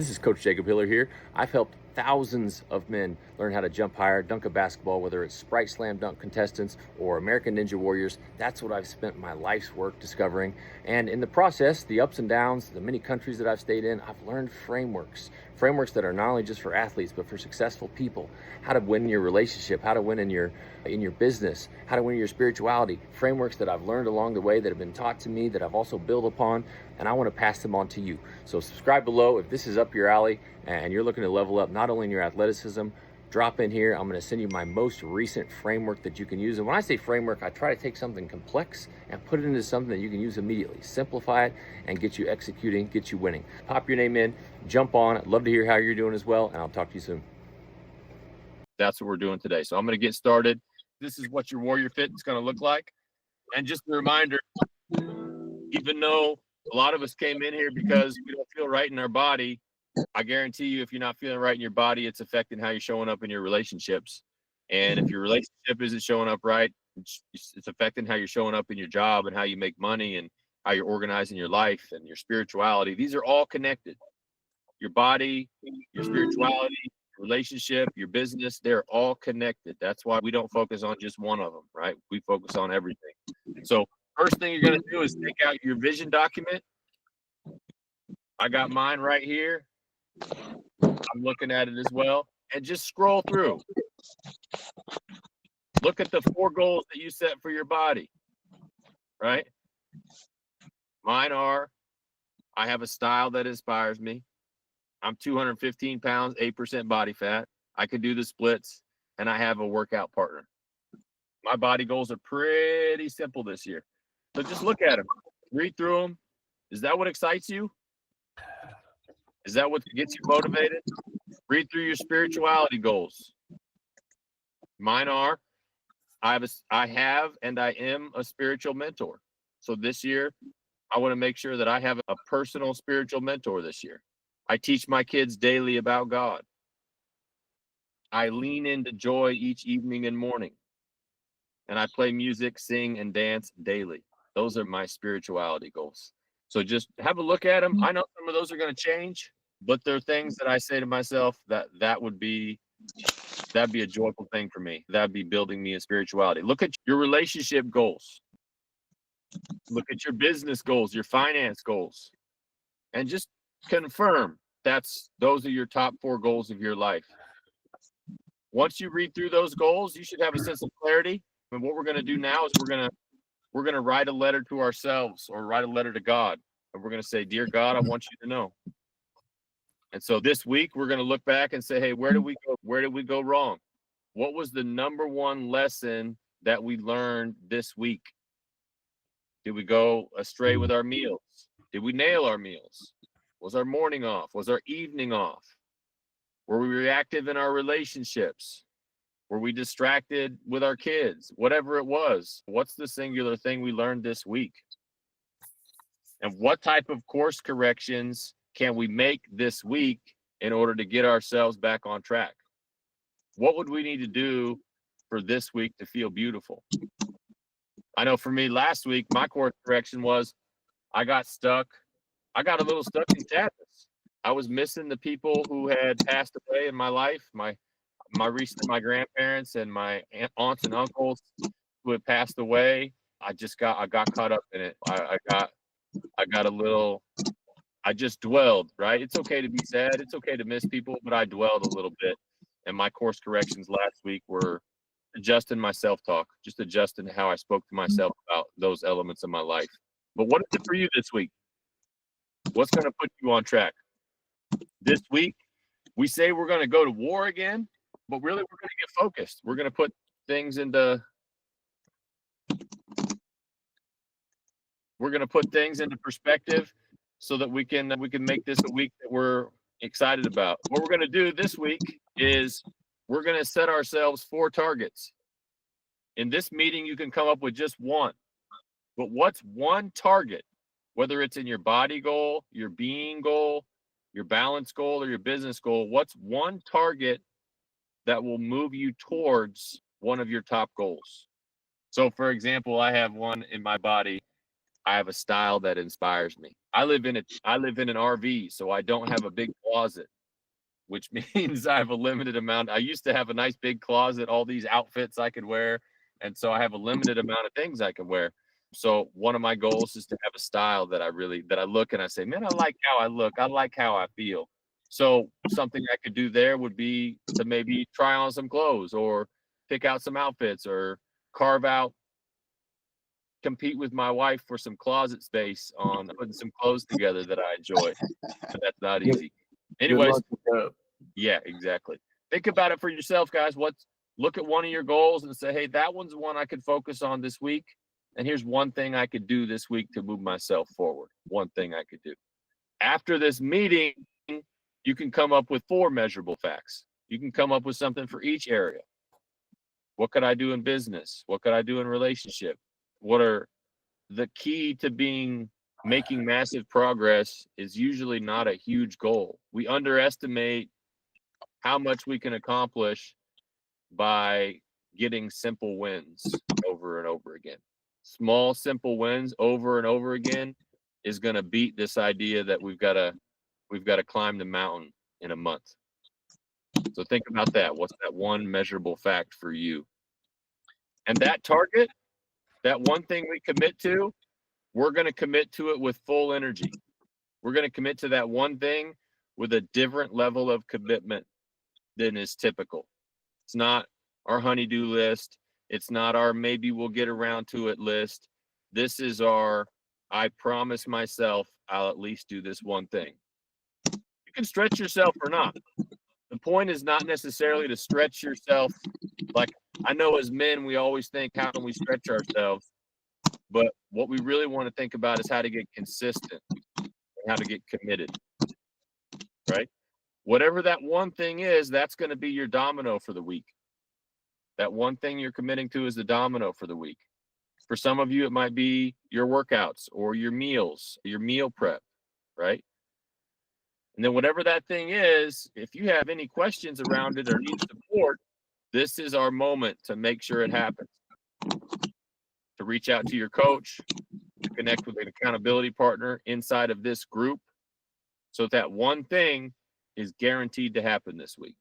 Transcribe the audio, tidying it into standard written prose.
This is Coach Jacob Hiller here. I've helped thousands of men learn how to jump higher, dunk a basketball, whether it's Sprite Slam Dunk contestants or American Ninja Warriors. That's what I've spent my life's work discovering. And in the process, the ups and downs, the many countries that I've stayed in, I've learned frameworks that are not only just for athletes, but for successful people. How to win in your relationship, how to win in your business, how to win in your spirituality. Frameworks that I've learned along the way that have been taught to me that I've also built upon, and I want to pass them on to you. So subscribe below if this is up your alley and you're looking to level up not only in your athleticism. Drop in here. I'm going to send you my most recent framework that you can use. And when I say framework, I try to take something complex and put it into something that you can use immediately. Simplify it and get you executing, get you winning. Pop your name in, jump on. I'd love to hear how you're doing as well, and I'll talk to you soon. That's what we're doing today. So I'm going to get started. This is what your warrior fit is going to look like. And just a reminder, even though a lot of us came in here because we don't feel right in our body, I guarantee you, if you're not feeling right in your body, it's affecting how you're showing up in your relationships. And if your relationship isn't showing up right, it's affecting how you're showing up in your job and how you make money and how you're organizing your life and your spirituality. These are all connected. Your body, your spirituality, your relationship, your business, they're all connected. That's why we don't focus on just one of them, right? We focus on everything. So first thing you're going to do is take out your vision document. I got mine right here. I'm looking at it as well, and just scroll through. Look at the 4 goals that you set for your body, right? Mine are, I have a style that inspires me. I'm 215 pounds, 8% body fat. I can do the splits, and I have a workout partner. My body goals are pretty simple this year. So just look at them, read through them. Is that what excites you? Is that what gets you motivated? Read through your spirituality goals. Mine are, I have and I am a spiritual mentor. So this year, I want to make sure that I have a personal spiritual mentor this year. I teach my kids daily about God. I lean into joy each evening and morning. And I play music, sing, and dance daily. Those are my spirituality goals. So just have a look at them. I know some of those are going to change, but they're things that I say to myself that'd be a joyful thing for me. That'd be building me in spirituality. Look at your relationship goals. Look at your business goals, your finance goals, and just confirm those are your top 4 goals of your life. Once you read through those goals, you should have a sense of clarity. And what we're going to do now is we're going to write a letter to ourselves or write a letter to God. And we're going to say, "Dear God, I want you to know." And so this week we're going to look back and say, "Hey, where did we go? Where did we go wrong? What was the number 1 lesson that we learned this week? Did we go astray with our meals? Did we nail our meals? Was our morning off? Was our evening off? Were we reactive in our relationships? Were we distracted with our kids? Whatever it was, what's the singular thing we learned this week? And what type of course corrections can we make this week in order to get ourselves back on track? What would we need to do for this week to feel beautiful? I know for me last week, my course correction was I got a little stuck in sadness. I was missing the people who had passed away in my life, my grandparents and my aunts and uncles who had passed away. I got caught up in it. I just dwelled, right? It's okay to be sad. It's okay to miss people, but I dwelled a little bit. And my course corrections last week were adjusting my self-talk, just adjusting how I spoke to myself about those elements of my life. But what is it for you this week? What's going to put you on track? This week, we say we're going to go to war again, but really we're going to get focused. We're going to put things into perspective so that we can make this a week that we're excited about. What we're going to do this week is we're going to set ourselves 4 targets. In this meeting, you can come up with just one. But what's one target, whether it's in your body goal, your being goal, your balance goal, or your business goal, what's one target that will move you towards one of your top goals? So, for example, I have one in my body. I have a style that inspires me. I live in an RV, so I don't have a big closet, which means I have a limited amount. I used to have a nice big closet, all these outfits I could wear, and so I have a limited amount of things I can wear. So one of my goals is to have a style that I look and I say, man, I like how I look. I like how I feel. So something I could do there would be to maybe try on some clothes or pick out some outfits or carve out, compete with my wife for some closet space on putting some clothes together that I enjoy. But that's not easy. Anyways, yeah, exactly. Think about it for yourself, guys. Look at one of your goals and say, hey, that one's one I could focus on this week. And here's one thing I could do this week to move myself forward. One thing I could do. After this meeting, you can come up with 4 measurable facts. You can come up with something for each area. What could I do in business? What could I do in relationship? What are the key to making massive progress is usually not a huge goal. We underestimate how much we can accomplish by getting simple wins over and over again. Small, simple wins over and over again is going to beat this idea that we've got to climb the mountain in a month. So think about that. What's that one measurable fact for you? And that target, that one thing we commit to, we're going to commit to it with full energy. We're going to commit to that one thing with a different level of commitment than is typical. It's not our honey-do list. It's not our maybe we'll get around to it list. This is our I promise myself I'll at least do this one thing. You can stretch yourself or not. The point is not necessarily to stretch yourself. Like, I know as men, we always think, how can we stretch ourselves? But what we really want to think about is how to get consistent and how to get committed, right? Whatever that one thing is, that's going to be your domino for the week. That one thing you're committing to is the domino for the week. For some of you, it might be your workouts or your meals, your meal prep, right? And then whatever that thing is, if you have any questions around it or need support, this is our moment to make sure it happens. To reach out to your coach, to connect with an accountability partner inside of this group, so that one thing is guaranteed to happen this week.